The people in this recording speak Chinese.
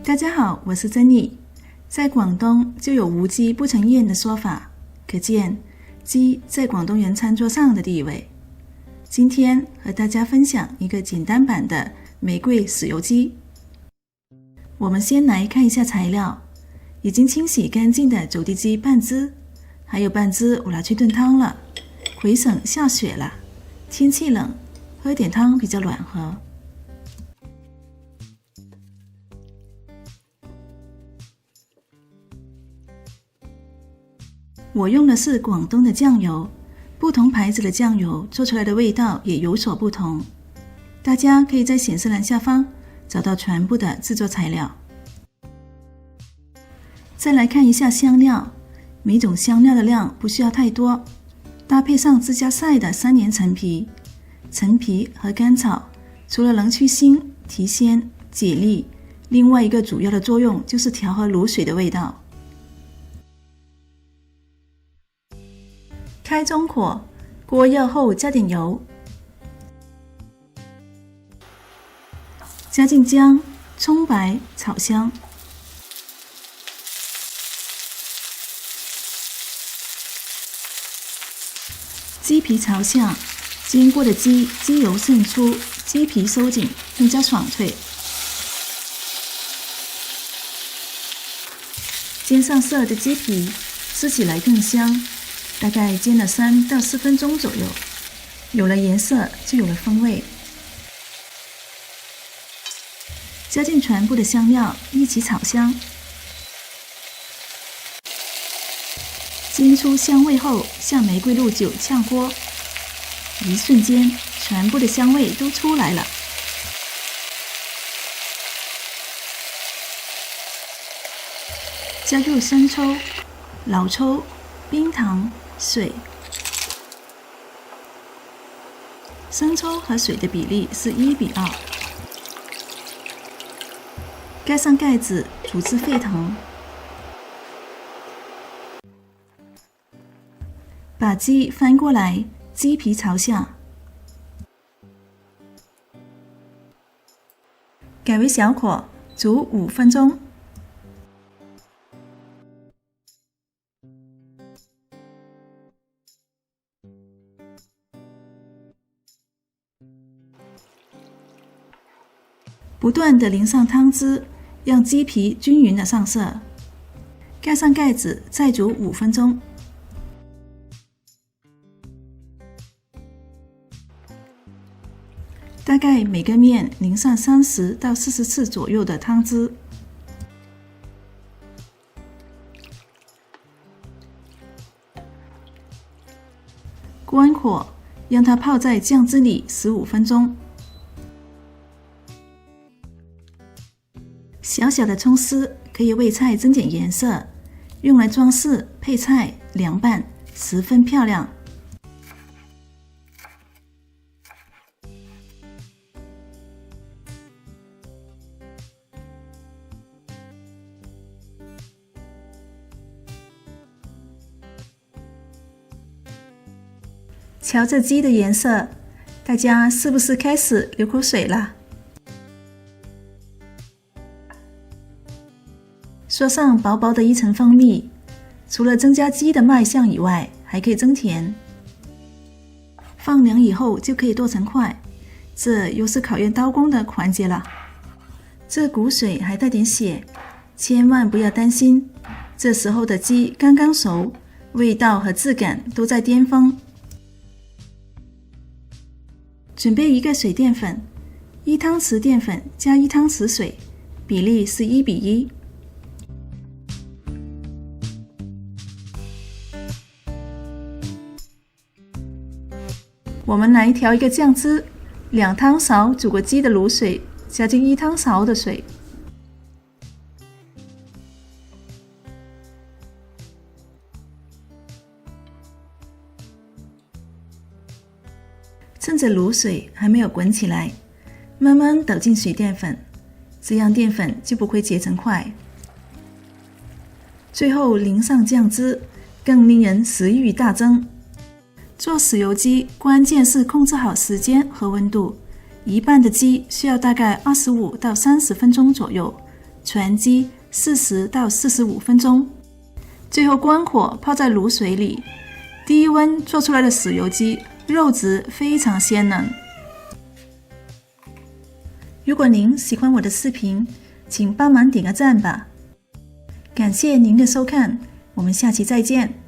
大家好，我是珍妮。在广东就有无鸡不成宴的说法，可见鸡在广东人餐桌上的地位。今天和大家分享一个简单版的玫瑰豉油鸡。我们先来看一下材料，已经清洗干净的走地鸡半只，还有半只我拿去炖汤了。回省下雪了，天气冷，喝点汤比较暖和。我用的是广东的酱油，不同牌子的酱油做出来的味道也有所不同。大家可以在显示栏下方找到全部的制作材料。再来看一下香料，每种香料的量不需要太多，搭配上自家晒的3年陈皮。陈皮和甘草除了能去腥、提鲜、解腻，另外一个主要的作用就是调和卤水的味道。开中火，锅热后加点油，加进姜、葱白炒香，鸡皮朝下，煎过的鸡油渗出，鸡皮收紧，更加爽脆。煎上色的鸡皮吃起来更香，大概煎了3到4分钟左右，有了颜色就有了风味。加进全部的香料一起炒香，煎出香味后下玫瑰露酒炝锅，一瞬间全部的香味都出来了。加入生抽、老抽、冰糖、水。生抽和水的比例是1:2。盖上盖子，煮至沸腾。把鸡翻过来，鸡皮朝下。改为小火，煮5分钟。不断地淋上汤汁，让鸡皮均匀地上色。盖上盖子，再煮5分钟。大概每个面淋上30到40次左右的汤汁。关火，让它泡在酱汁里15分钟。小小的葱丝可以为菜增点颜色，用来装饰、配菜、凉拌，十分漂亮。瞧这鸡的颜色，大家是不是开始流口水了？刷上薄薄的一层蜂蜜，除了增加鸡的卖相以外，还可以增甜。放凉以后就可以剁成块，这又是考验刀工的环节了。这股水还带点血，千万不要担心，这时候的鸡刚刚熟，味道和质感都在巅峰。准备1个水淀粉，1汤匙淀粉加1汤匙水，比例是1:1。我们来调一个酱汁，2汤勺煮过鸡的卤水，加进1汤勺的水。趁着卤水还没有滚起来，慢慢倒进水淀粉，这样淀粉就不会结成块。最后淋上酱汁，更令人食欲大增。做豉油鸡关键是控制好时间和温度，一半的鸡需要大概25到30分钟左右，全鸡40到45分钟，最后关火泡在卤水里，低温做出来的豉油鸡肉质非常鲜嫩。如果您喜欢我的视频，请帮忙点个赞吧。感谢您的收看，我们下期再见。